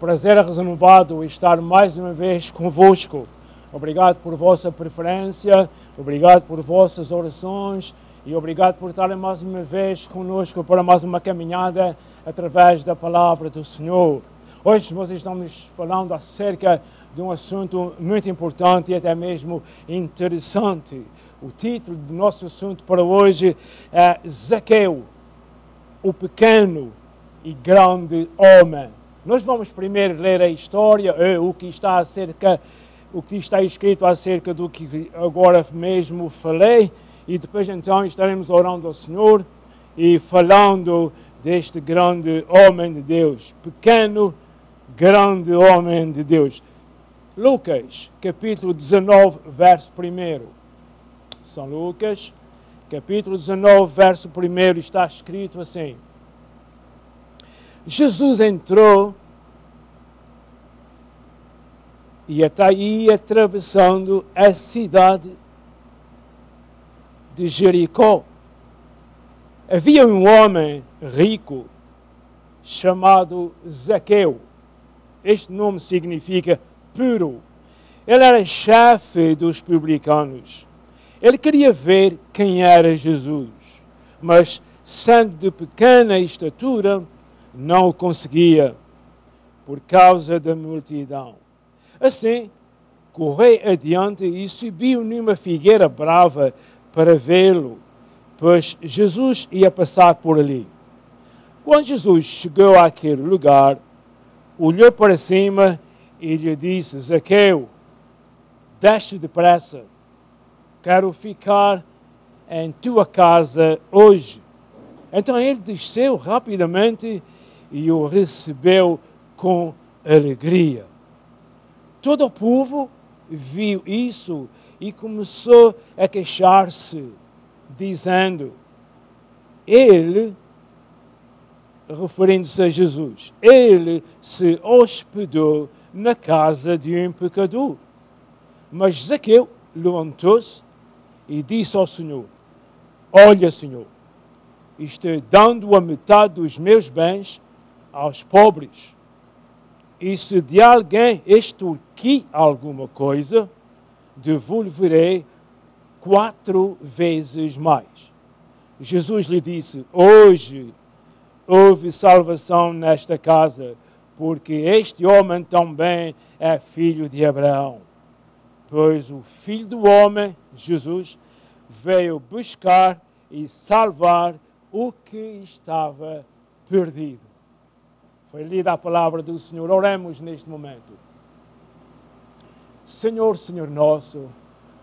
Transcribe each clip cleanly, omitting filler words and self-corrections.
prazer renovado estar mais uma vez convosco. Obrigado por vossa preferência, obrigado por vossas orações e obrigado por estarem mais uma vez conosco para mais uma caminhada através da palavra do Senhor. Hoje nós estamos falando acerca de um assunto muito importante e até mesmo interessante. O título do nosso assunto para hoje é Zaqueu, o pequeno e grande homem. Nós vamos primeiro ler a história, o que está escrito acerca do que agora mesmo falei, e depois então estaremos orando ao Senhor e falando deste grande homem de Deus, pequeno, grande homem de Deus. Lucas, capítulo 19, verso 1. São Lucas, capítulo 19, verso 1, está escrito assim: Jesus entrou e até ia atravessando a cidade de Jericó. Havia um homem rico chamado Zaqueu. Este nome significa puro. Ele era chefe dos publicanos. Ele queria ver quem era Jesus, mas sendo de pequena estatura, não o conseguia por causa da multidão. Assim, correu adiante e subiu numa figueira brava para vê-lo, pois Jesus ia passar por ali. Quando Jesus chegou àquele lugar, olhou para cima e lhe disse: Zaqueu, desce depressa, quero ficar em tua casa hoje. Então ele desceu rapidamente e o recebeu com alegria. Todo o povo viu isso e começou a queixar-se, dizendo: ele, referindo-se a Jesus, ele se hospedou na casa de um pecador. Mas Zaqueu levantou-se e disse ao Senhor: olha, Senhor, estou dando a metade dos meus bens aos pobres. E se de alguém extorquir alguma coisa, devolverei 4 vezes mais. Jesus lhe disse: hoje houve salvação nesta casa, porque este homem também é filho de Abraão. Pois o Filho do Homem, Jesus, veio buscar e salvar o que estava perdido. Foi lida a palavra do Senhor. Oremos neste momento. Senhor, Senhor nosso,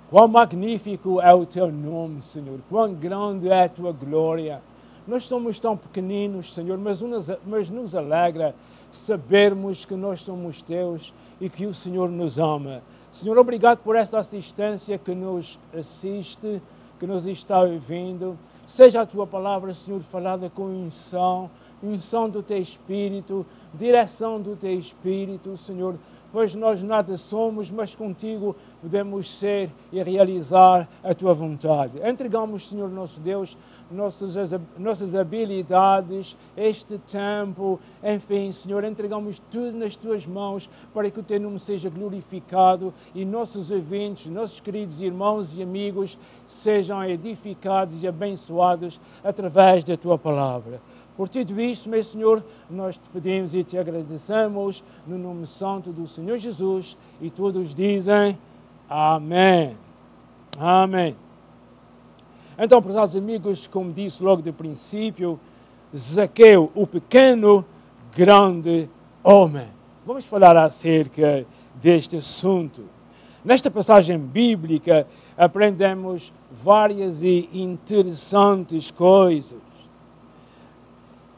quão magnífico é o teu nome, Senhor. Quão grande é a tua glória. Nós somos tão pequeninos, Senhor, mas nos alegra sabermos que nós somos teus e que o Senhor nos ama. Senhor, obrigado por esta assistência que nos assiste, que nos está ouvindo. Seja a tua palavra, Senhor, falada com unção do teu Espírito, direção do teu Espírito, Senhor, pois nós nada somos, mas contigo podemos ser e realizar a tua vontade. Entregamos, Senhor nosso Deus, nossas habilidades, este tempo, enfim, Senhor, entregamos tudo nas tuas mãos para que o teu nome seja glorificado e nossos ouvintes, nossos queridos irmãos e amigos sejam edificados e abençoados através da tua palavra. Por tudo isto, meu Senhor, nós te pedimos e te agradecemos no nome santo do Senhor Jesus e todos dizem amém. Amém. Então, prezados amigos, como disse logo de princípio, Zaqueu, o pequeno, grande homem. Vamos falar acerca deste assunto. Nesta passagem bíblica, aprendemos várias e interessantes coisas.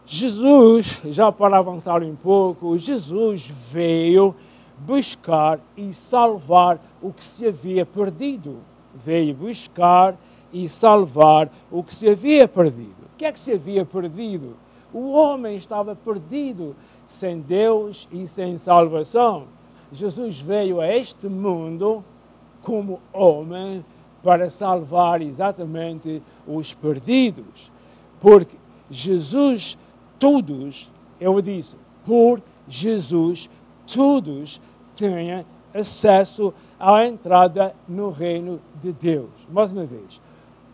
Jesus, já para avançar um pouco, Jesus veio buscar e salvar o que se havia perdido. Veio buscar e salvar o que se havia perdido. O que é que se havia perdido? O homem estava perdido, sem Deus e sem salvação. Jesus veio a este mundo como homem para salvar exatamente os perdidos. Porque Jesus, eu disse, por Jesus todos tenham acesso à entrada no reino de Deus. Mais uma vez,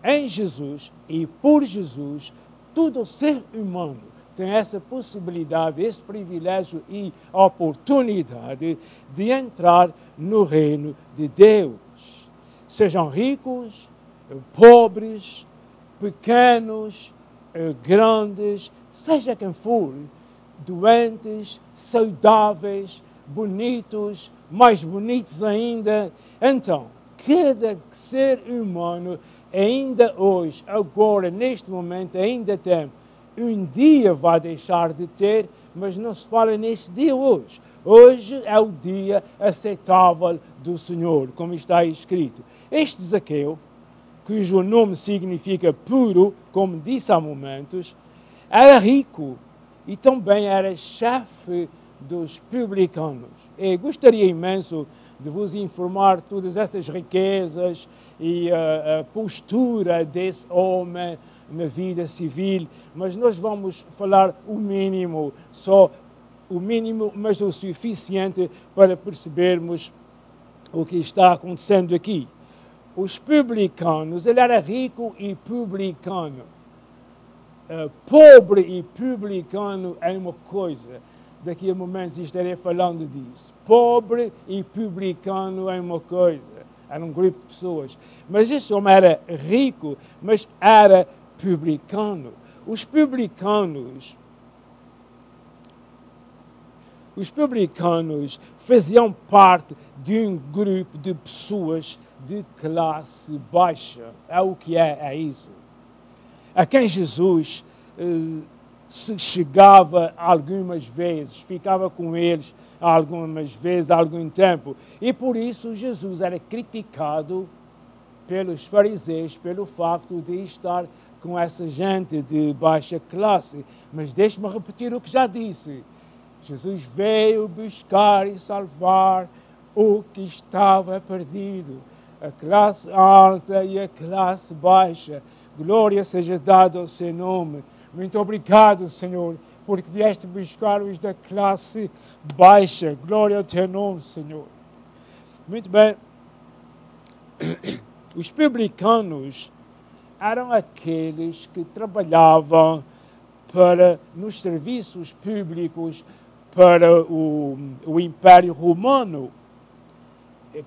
em Jesus e por Jesus, todo ser humano tem essa possibilidade, esse privilégio e oportunidade de entrar no reino de Deus. Sejam ricos, pobres, pequenos, grandes, seja quem for, doentes, saudáveis, bonitos, mais bonitos ainda. Então, cada ser humano ainda hoje, agora, neste momento, ainda tem. Um dia vai deixar de ter, mas não se fala nesse dia hoje. Hoje é o dia aceitável do Senhor, como está escrito. Este Zaqueu, cujo nome significa puro, como disse há momentos, era rico e também era chefe dos publicanos. E gostaria imenso de vos informar todas essas riquezas e a postura desse homem na vida civil, mas nós vamos falar o mínimo, só o mínimo, mas o suficiente para percebermos o que está acontecendo aqui. Os publicanos, ele era rico e publicano. Pobre e publicano é uma coisa. Daqui a momentos estarei falando disso. Pobre e publicano é uma coisa. Era um grupo de pessoas. Mas este homem era rico, mas era publicano. Os publicanos faziam parte de um grupo de pessoas de classe baixa. É o que é isso. A quem Jesus se chegava algumas vezes, ficava com eles algumas vezes, há algum tempo. E por isso Jesus era criticado pelos fariseus pelo facto de estar com essa gente de baixa classe. Mas deixe-me repetir o que já disse. Jesus veio buscar e salvar o que estava perdido. A classe alta e a classe baixa. Glória seja dada ao seu nome. Muito obrigado, Senhor, porque vieste buscar os da classe baixa. Glória ao teu nome, Senhor. Muito bem. Os publicanos eram aqueles que trabalhavam nos serviços públicos para o Império Romano,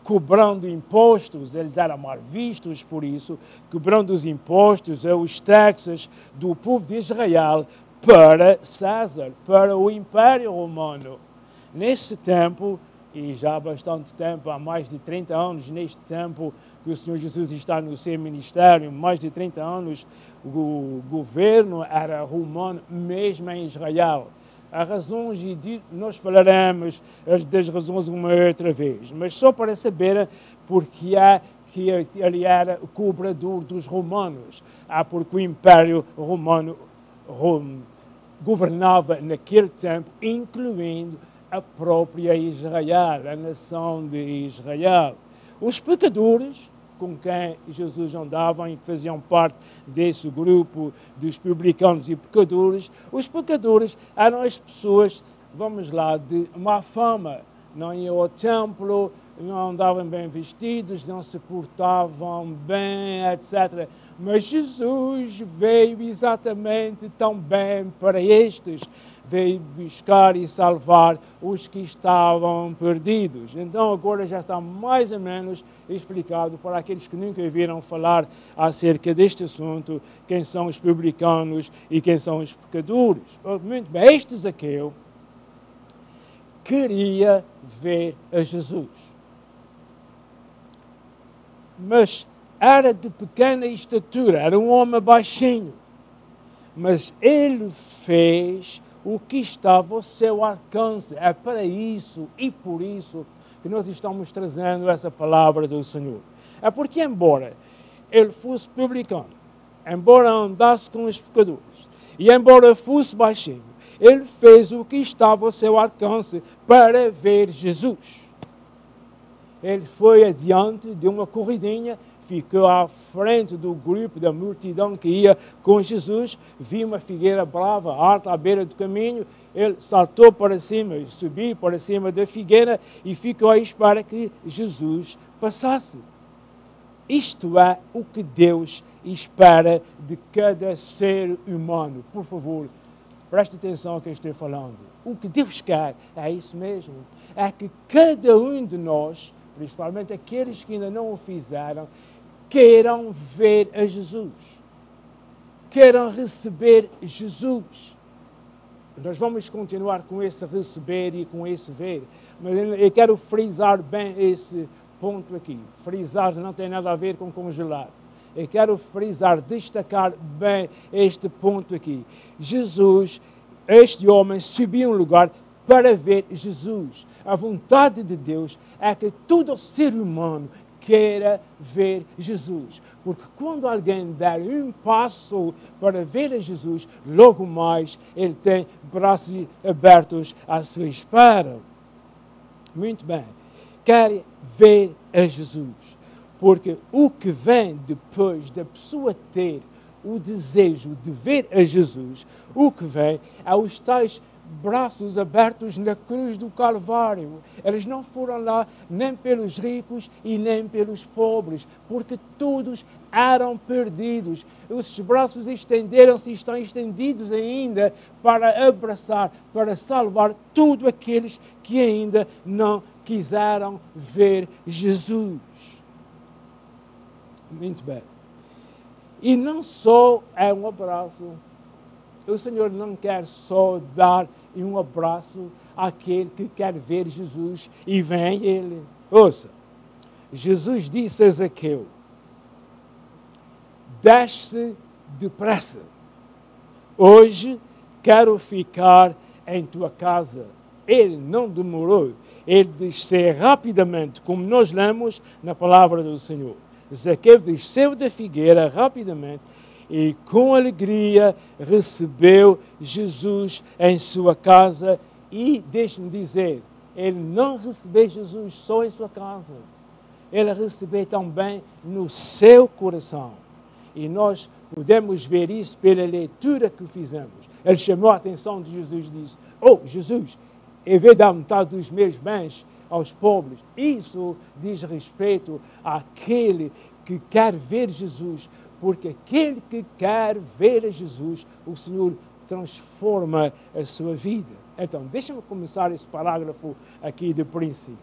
cobrando impostos. Eles eram mal vistos por isso, cobrando os impostos, os taxas do povo de Israel para César, para o Império Romano. Nesse tempo, e já há bastante tempo, há mais de 30 anos, neste tempo que o Senhor Jesus está no seu ministério, mais de 30 anos, o governo era romano, mesmo em Israel. Há razões, e nós falaremos das razões uma outra vez, mas só para saber porque é que ele era o cobrador dos romanos. Porque o Império Romano governava naquele tempo, incluindo a própria Israel, a nação de Israel. Os pecadores com quem Jesus andava e que faziam parte desse grupo dos publicanos e pecadores, os pecadores eram as pessoas, vamos lá, de má fama. Não iam ao templo, não andavam bem vestidos, não se portavam bem, etc. Mas Jesus veio exatamente também para estes. Veio buscar e salvar os que estavam perdidos. Então agora já está mais ou menos explicado para aqueles que nunca ouviram falar acerca deste assunto, quem são os publicanos e quem são os pecadores. Muito bem, este Zaqueu queria ver a Jesus. Mas era de pequena estatura, era um homem baixinho. Mas ele fez o que estava ao seu alcance. É para isso e por isso que nós estamos trazendo essa palavra do Senhor. É porque, embora ele fosse publicano, embora andasse com os pecadores, e embora fosse baixinho, ele fez o que estava ao seu alcance para ver Jesus. Ele foi adiante de uma corridinha, ficou à frente do grupo, da multidão que ia com Jesus, viu uma figueira brava, alta, à beira do caminho, ele saltou para cima, subiu para cima da figueira e ficou à espera que Jesus passasse. Isto é o que Deus espera de cada ser humano. Por favor, preste atenção ao que eu estou falando. O que Deus quer é isso mesmo. É que cada um de nós, principalmente aqueles que ainda não o fizeram, queiram ver a Jesus. Queiram receber Jesus. Nós vamos continuar com esse receber e com esse ver. Mas eu quero frisar bem esse ponto aqui. Frisar não tem nada a ver com congelar. Eu quero frisar, destacar bem este ponto aqui. Jesus, este homem, subiu um lugar para ver Jesus. A vontade de Deus é que todo ser humano queira ver Jesus. Porque quando alguém der um passo para ver a Jesus, logo mais ele tem braços abertos à sua espera. Muito bem. Quer ver a Jesus. Porque o que vem depois da pessoa ter o desejo de ver a Jesus, o que vem é os tais braços abertos na cruz do Calvário. Eles não foram lá nem pelos ricos e nem pelos pobres, porque todos eram perdidos. Os braços estenderam-se e estão estendidos ainda para abraçar, para salvar todos aqueles que ainda não quiseram ver Jesus. Muito bem. E não só é um abraço. O Senhor não quer só dar um abraço àquele que quer ver Jesus e vem Ele. Ouça, Jesus disse a Zaqueu, desce depressa. Hoje quero ficar em tua casa. Ele não demorou. Ele desceu rapidamente, como nós lemos na palavra do Senhor. Zaqueu desceu da figueira rapidamente e com alegria recebeu Jesus em sua casa. E, deixe-me dizer, ele não recebeu Jesus só em sua casa. Ele recebeu também no seu coração. E nós podemos ver isso pela leitura que fizemos. Ele chamou a atenção de Jesus e disse, oh, Jesus, em vez de dar metade dos meus bens aos pobres, isso diz respeito àquele que quer ver Jesus, porque aquele que quer ver a Jesus, o Senhor transforma a sua vida. Então, deixa-me começar esse parágrafo aqui do princípio.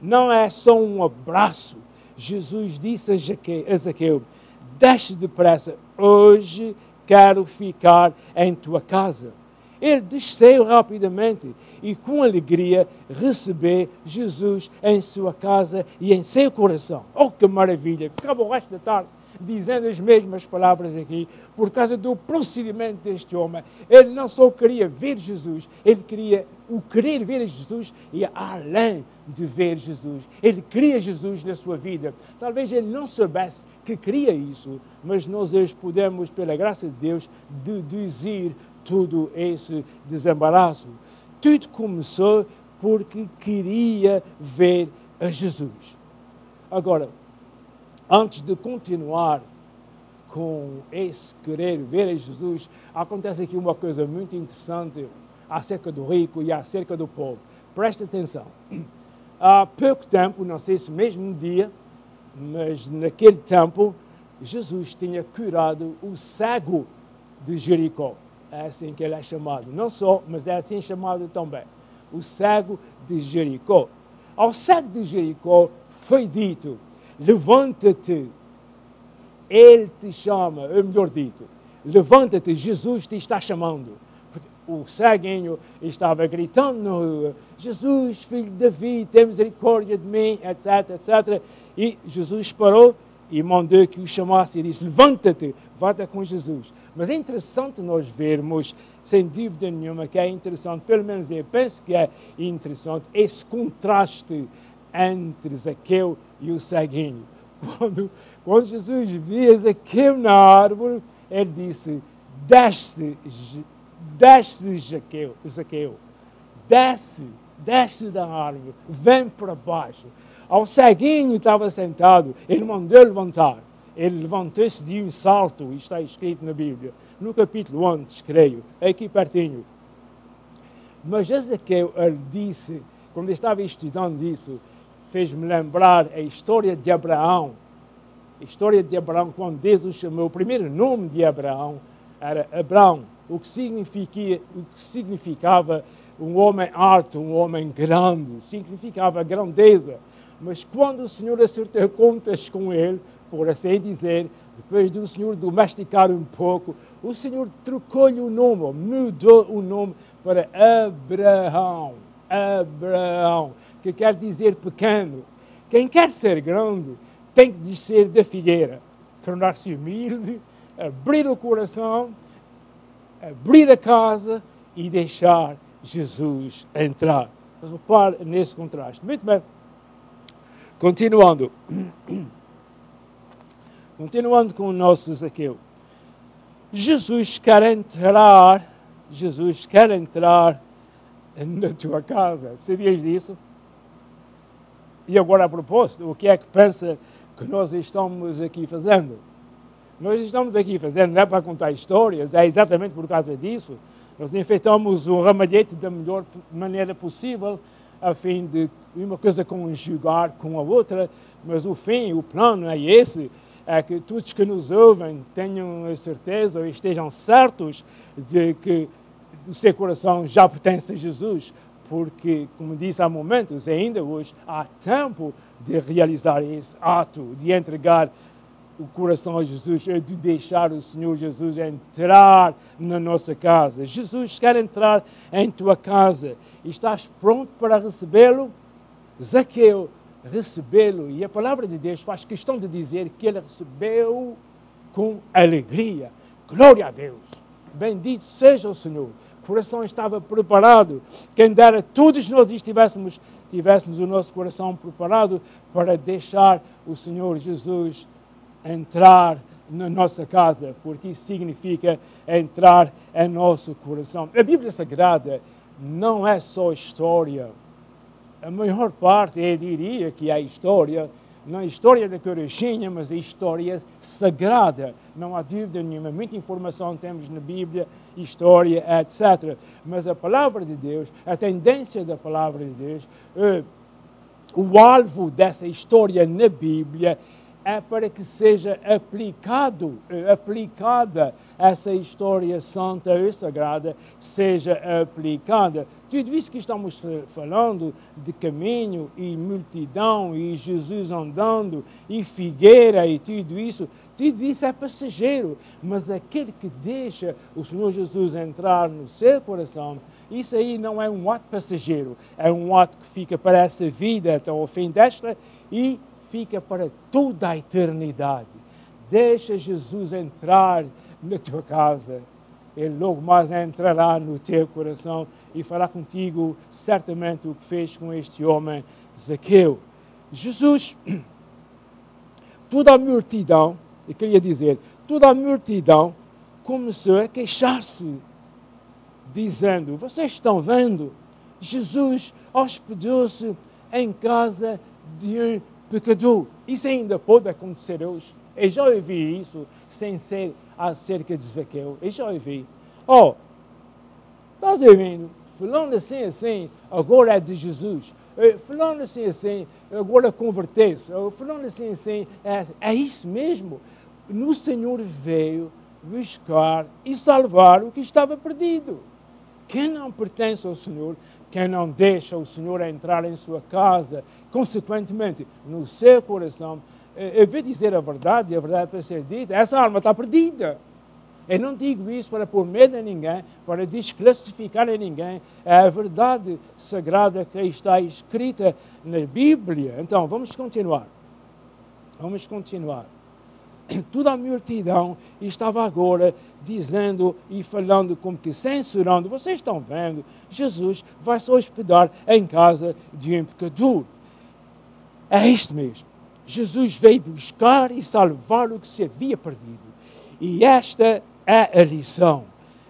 Não é só um abraço. Jesus disse a Zaqueu, desce depressa, hoje quero ficar em tua casa. Ele desceu rapidamente e com alegria recebeu Jesus em sua casa e em seu coração. Oh, que maravilha! Ficava o resto da tarde dizendo as mesmas palavras aqui, por causa do procedimento deste homem. Ele não só queria ver Jesus, ele queria o querer ver Jesus e além de ver Jesus. Ele queria Jesus na sua vida. Talvez ele não soubesse que queria isso, mas nós hoje podemos, pela graça de Deus, deduzir todo esse desembaraço. Tudo começou porque queria ver a Jesus. Agora, antes de continuar com esse querer ver a Jesus, acontece aqui uma coisa muito interessante acerca do rico e acerca do pobre. Preste atenção. Há pouco tempo, não sei se mesmo dia, mas naquele tempo, Jesus tinha curado o cego de Jericó. É assim que ele é chamado. Não só, mas é assim chamado também. O cego de Jericó. Ao cego de Jericó foi dito, levanta-te, ele te chama, ou melhor dito, levanta-te, Jesus te está chamando. Porque o ceguinho estava gritando na rua, Jesus, filho de Davi, tem misericórdia de mim, etc, etc. E Jesus parou e mandou que o chamasse e disse, levanta-te, vá-te com Jesus. Mas é interessante nós vermos, sem dúvida nenhuma, que é interessante, pelo menos eu penso que é interessante, esse contraste entre Zaqueu e o ceguinho. Quando Jesus via Zaqueu na árvore, ele disse, desce Zaqueu, desce da árvore, vem para baixo. Ao ceguinho estava sentado, ele mandou levantar. Ele levantou-se de um salto, isto está escrito na Bíblia, no capítulo 11, creio, aqui pertinho. Mas Ezequiel, ele disse, quando estava estudando isso, fez-me lembrar a história de Abraão. A história de Abraão, quando Deus o chamou, o primeiro nome de Abraão era Abrão, o que significava um homem alto, um homem grande, significava grandeza. Mas quando o Senhor acertou contas com ele, por assim dizer, depois do Senhor domesticar um pouco, o Senhor trocou-lhe o nome, mudou o nome para Abraão. Abraão, que quer dizer pequeno. Quem quer ser grande tem que descer da figueira, tornar-se humilde, abrir o coração, abrir a casa e deixar Jesus entrar. Repare nesse contraste. Muito bem. Continuando. Continuando com o nosso Zaqueu. Jesus quer entrar na tua casa. Sabias disso? E agora, a propósito, o que é que pensa que nós estamos aqui fazendo? Nós estamos aqui fazendo, não é para contar histórias, é exatamente por causa disso. Nós enfeitamos o ramalhete da melhor maneira possível, a fim de uma coisa conjugar com a outra, mas o fim, o plano é esse, é que todos que nos ouvem tenham a certeza ou estejam certos de que o seu coração já pertence a Jesus, porque, como disse há momentos, ainda hoje há tempo de realizar esse ato, de entregar o coração a Jesus, de deixar o Senhor Jesus entrar na nossa casa. Jesus quer entrar em tua casa. Estás pronto para recebê-lo? Zaqueu, recebê-lo. E a palavra de Deus faz questão de dizer que ele recebeu com alegria. Glória a Deus. Bendito seja o Senhor. O coração estava preparado. Quem dera todos nós tivéssemos o nosso coração preparado para deixar o Senhor Jesus entrar na nossa casa, porque isso significa entrar em nosso coração. A Bíblia Sagrada não é só história. A maior parte, eu diria que é história, não a história da carochinha, mas a história sagrada. Não há dúvida nenhuma. Muita informação temos na Bíblia, história, etc. Mas a palavra de Deus, a tendência da palavra de Deus, o alvo dessa história na Bíblia é para que seja aplicada essa história santa e sagrada, seja aplicada. Tudo isso que estamos falando de caminho e multidão e Jesus andando e figueira e tudo isso é passageiro. Mas aquele que deixa o Senhor Jesus entrar no seu coração, isso aí não é um ato passageiro, é um ato que fica para essa vida até ao fim desta e fica para toda a eternidade. Deixa Jesus entrar na tua casa. Ele logo mais entrará no teu coração e fará contigo certamente o que fez com este homem Zaqueu. Jesus, toda a multidão, eu queria dizer, toda a multidão começou a queixar-se, dizendo, vocês estão vendo, Jesus hospedou-se em casa de um pecador. Isso ainda pode acontecer hoje. Eu já ouvi isso sem ser acerca de Zaqueu. Eu já ouvi. Estás ouvindo? Falando assim, agora é de Jesus. Falando assim, agora converteu-se. Falando assim, é isso mesmo. O Senhor veio buscar e salvar o que estava perdido. Quem não pertence ao Senhor, quem não deixa o Senhor entrar em sua casa, consequentemente, no seu coração, eu vou dizer a verdade, e a verdade para ser dita, essa alma está perdida. Eu não digo isso para pôr medo a ninguém, para desclassificar a ninguém. É a verdade sagrada que está escrita na Bíblia. Então, vamos continuar. Toda a multidão estava agora dizendo e falando como que censurando. Vocês estão vendo, Jesus vai se hospedar em casa de um pecador. É isto mesmo. Jesus veio buscar e salvar o que se havia perdido. E esta é a lição.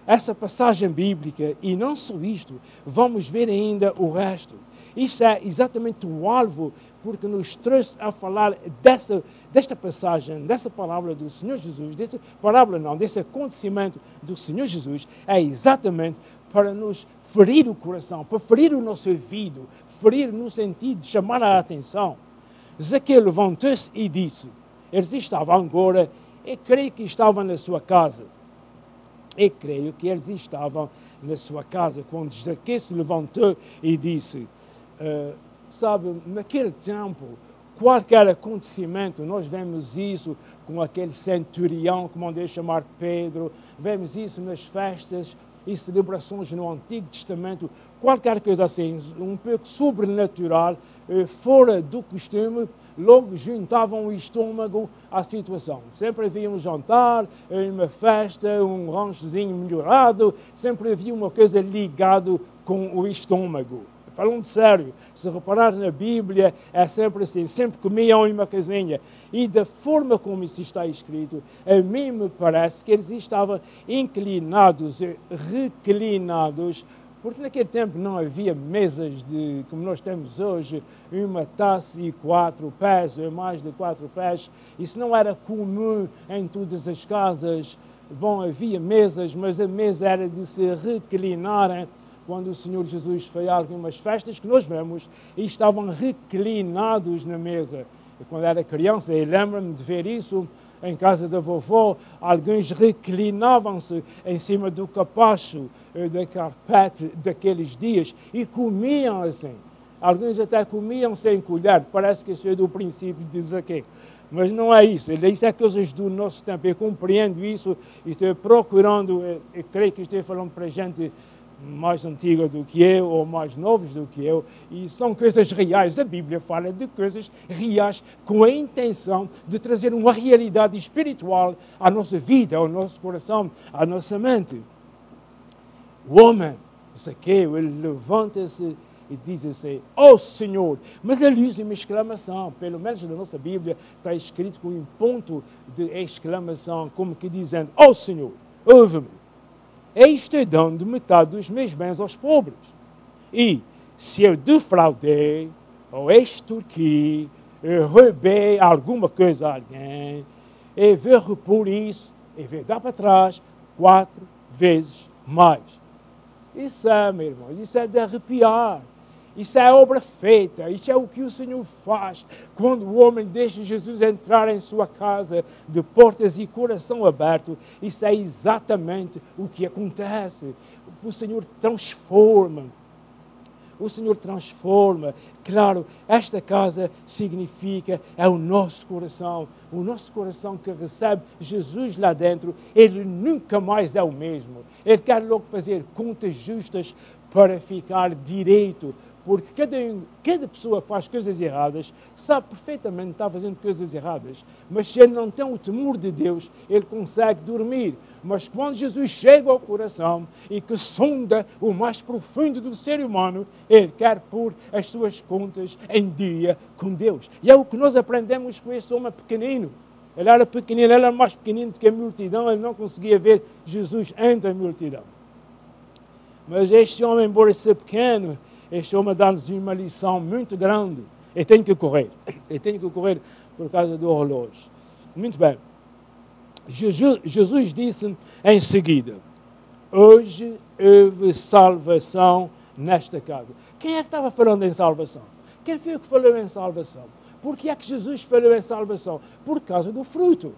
Essa passagem bíblica, e não só isto, vamos ver ainda o resto. Isso é exatamente o alvo, porque nos trouxe a falar desta passagem, dessa palavra do Senhor Jesus, desse acontecimento do Senhor Jesus, é exatamente para nos ferir o coração, para ferir o nosso ouvido, ferir no sentido de chamar a atenção. Zaqueu levantou-se e disse, eles estavam agora, eu creio que estavam na sua casa. Eu creio que eles estavam na sua casa, quando Zaqueu se levantou e disse, sabe, naquele tempo, qualquer acontecimento, nós vemos isso com aquele centurião que mandou chamar Pedro, vemos isso nas festas e celebrações no Antigo Testamento, qualquer coisa assim, um pouco sobrenatural, fora do costume, logo juntavam o estômago à situação. Sempre havia um jantar, uma festa, um ranchozinho melhorado, sempre havia uma coisa ligada com o estômago. Falando sério, se reparar na Bíblia, é sempre assim, sempre comiam uma coisinha. E da forma como isso está escrito, a mim me parece que eles estavam inclinados, reclinados, porque naquele tempo não havia mesas como nós temos hoje, uma taça e 4 pés, ou mais de 4 pés. Isso não era comum em todas as casas. Bom, havia mesas, mas a mesa era de se reclinarem. Quando o Senhor Jesus foi a algumas festas que nós vemos, e estavam reclinados na mesa. E quando era criança, eu lembro-me de ver isso em casa da vovó, alguns reclinavam-se em cima do capacho da carpete daqueles dias e comiam assim. Alguns até comiam sem colher, parece que isso é do princípio de Zaqueu. Mas não é isso, isso é coisas do nosso tempo. Eu compreendo isso e estou procurando, eu creio que estou falando para gente mais antiga do que eu, ou mais novos do que eu, e são coisas reais. A Bíblia fala de coisas reais com a intenção de trazer uma realidade espiritual à nossa vida, ao nosso coração, à nossa mente. O homem, Zaqueu, ele levanta-se e diz assim, ó Senhor, mas ele usa uma exclamação, pelo menos na nossa Bíblia está escrito com um ponto de exclamação, como que dizendo, ó Senhor, ouve-me. Estou dando metade dos meus bens aos pobres. E se eu defraudei, ou extorqui, roubei alguma coisa a alguém, eu vou repor isso, eu vou dar para trás 4 vezes mais. Isso é, meu irmão, isso é de arrepiar. Isso é obra feita, isso é o que o Senhor faz quando o homem deixa Jesus entrar em sua casa de portas e coração aberto. Isso é exatamente o que acontece. O Senhor transforma. O Senhor transforma. Claro, esta casa significa, é o nosso coração que recebe Jesus lá dentro, ele nunca mais é o mesmo. Ele quer logo fazer contas justas para ficar direito. Porque cada pessoa que faz coisas erradas sabe perfeitamente que está fazendo coisas erradas. Mas se ele não tem o temor de Deus, ele consegue dormir. Mas quando Jesus chega ao coração e que sonda o mais profundo do ser humano, ele quer pôr as suas contas em dia com Deus. E é o que nós aprendemos com esse homem pequenino. Ele era pequenino, ele era mais pequenino do que a multidão, ele não conseguia ver Jesus entre a multidão. Mas este homem, embora ser pequeno, este homem dá-nos uma lição muito grande. Eu tenho que correr por causa do relógio. Muito bem. Jesus disse em seguida, hoje houve salvação nesta casa. Quem é que estava falando em salvação? Quem foi que falou em salvação? Por que é que Jesus falou em salvação? Por causa do fruto.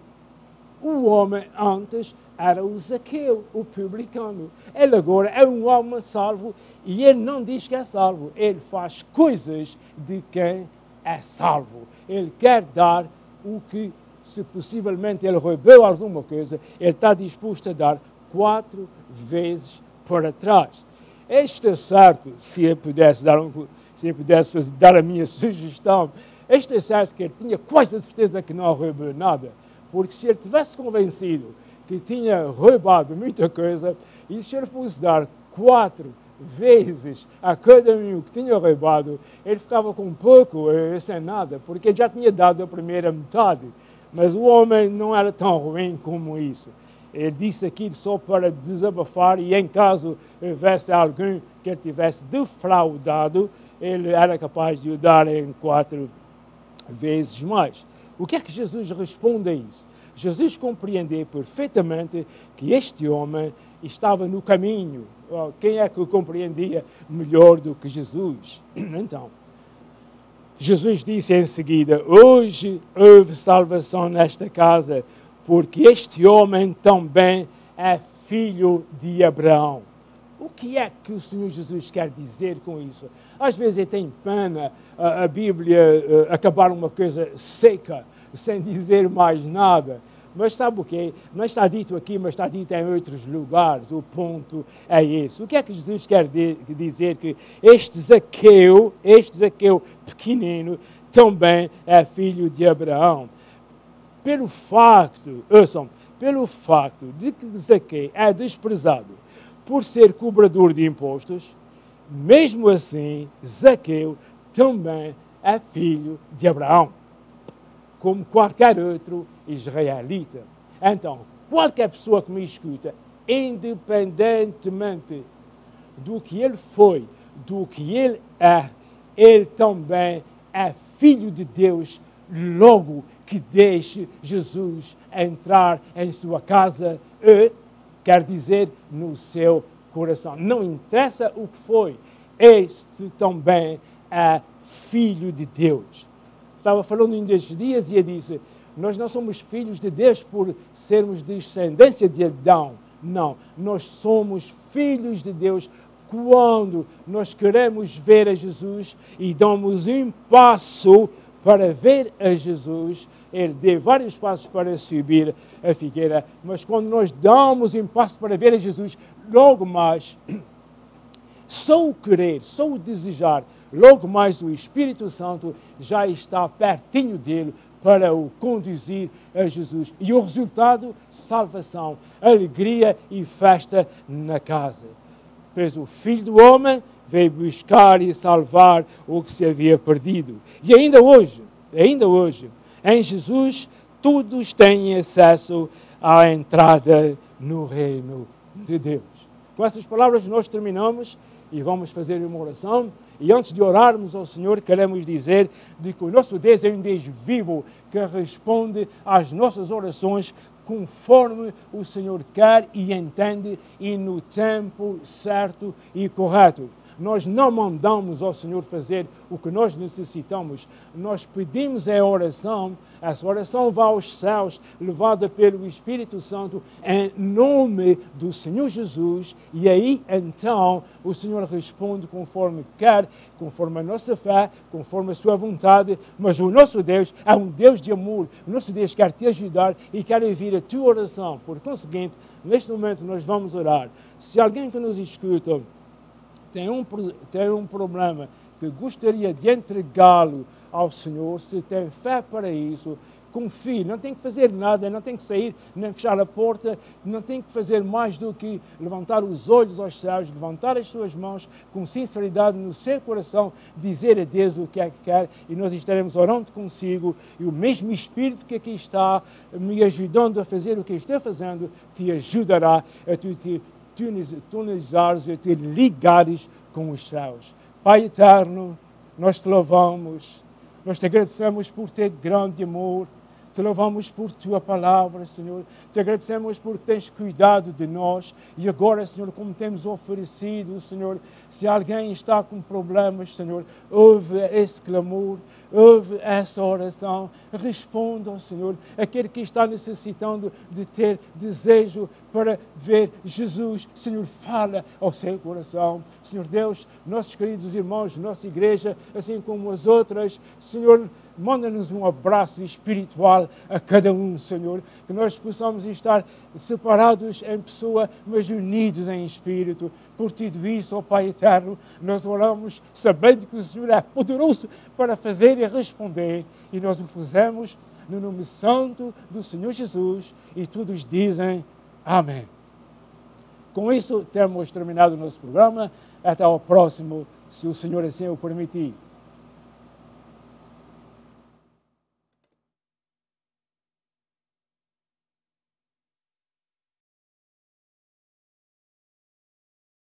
O homem antes era o Zaqueu, o publicano. Ele agora é um homem salvo e ele não diz que é salvo. Ele faz coisas de quem é salvo. Ele quer dar o que, se possivelmente ele roubou alguma coisa, ele está disposto a dar 4 vezes para trás. Este certo, se eu pudesse dar a minha sugestão, este é certo que ele tinha quase a certeza que não roubou nada. Porque se ele tivesse convencido que tinha roubado muita coisa, e se ele fosse dar 4 vezes a cada um que tinha roubado, ele ficava com pouco, sem nada, porque ele já tinha dado a primeira metade. Mas o homem não era tão ruim como isso. Ele disse aquilo só para desabafar, e em caso houvesse alguém que ele tivesse defraudado, ele era capaz de o dar em 4 vezes mais. O que é que Jesus responde a isso? Jesus compreendeu perfeitamente que este homem, estava no caminho. Quem é que o compreendia melhor do que Jesus? Então, Jesus disse em seguida: hoje houve salvação nesta casa, porque este homem também é filho de Abraão. O que é que o Senhor Jesus quer dizer com isso? Às vezes ele tem pena a Bíblia acabar uma coisa seca, sem dizer mais nada. Mas sabe o quê? Não está dito aqui, mas está dito em outros lugares. O ponto é esse. O que é que Jesus quer dizer? Que este Zaqueu pequenino, também é filho de Abraão. Pelo facto de que Zaqueu é desprezado por ser cobrador de impostos, mesmo assim, Zaqueu também é filho de Abraão, como qualquer outro israelita. Então, qualquer pessoa que me escuta, independentemente do que ele foi, do que ele é, ele também é filho de Deus, logo que deixe Jesus entrar em sua casa, quer dizer, no seu coração. Não interessa o que foi, este também é filho de Deus. Estava falando um destes dias e eu disse: nós não somos filhos de Deus por sermos descendência de Adão. Não, nós somos filhos de Deus quando nós queremos ver a Jesus e damos um passo para ver a Jesus. Ele deu vários passos para subir a figueira, mas quando nós damos um passo para ver a Jesus, logo mais, só o querer, só o desejar, logo mais o Espírito Santo já está pertinho dele para o conduzir a Jesus. E o resultado, salvação, alegria e festa na casa. Pois o Filho do Homem veio buscar e salvar o que se havia perdido. E ainda hoje, em Jesus, todos têm acesso à entrada no reino de Deus. Com essas palavras nós terminamos e vamos fazer uma oração. E antes de orarmos ao Senhor, queremos dizer de que o nosso Deus é um Deus vivo que responde às nossas orações conforme o Senhor quer e entende e no tempo certo e correto. Nós não mandamos ao Senhor fazer o que nós necessitamos. Nós pedimos a oração, essa oração vai aos céus, levada pelo Espírito Santo, em nome do Senhor Jesus, e aí então o Senhor responde conforme quer, conforme a nossa fé, conforme a sua vontade, mas o nosso Deus é um Deus de amor. O nosso Deus quer te ajudar e quer ouvir a tua oração. Por conseguinte, neste momento nós vamos orar. Se alguém que nos escuta tem um problema que gostaria de entregá-lo ao Senhor, se tem fé para isso, confie, não tem que fazer nada, não tem que sair, nem fechar a porta, não tem que fazer mais do que levantar os olhos aos céus, levantar as suas mãos com sinceridade no seu coração, dizer a Deus o que é que quer, e nós estaremos orando consigo, e o mesmo Espírito que aqui está, me ajudando a fazer o que estou fazendo, te ajudará a tu te tonizares e te ligares com os céus. Pai eterno, nós te louvamos, nós te agradecemos por ter grande amor, te louvamos por tua palavra, Senhor, te agradecemos por tens cuidado de nós e agora, Senhor, como temos oferecido, Senhor, se alguém está com problemas, Senhor, ouve esse clamor, ouve essa oração, responda, Senhor, aquele que está necessitando de ter desejo para ver Jesus, Senhor, fala ao seu coração. Senhor Deus, nossos queridos irmãos, nossa igreja, assim como as outras, Senhor, manda-nos um abraço espiritual a cada um, Senhor, que nós possamos estar separados em pessoa, mas unidos em espírito. Por tudo isso, ó Pai eterno, nós oramos sabendo que o Senhor é poderoso para fazer e responder, e nós o fazemos no nome santo do Senhor Jesus, e todos dizem amém. Com isso, temos terminado o nosso programa. Até ao próximo, se o Senhor assim o permitir.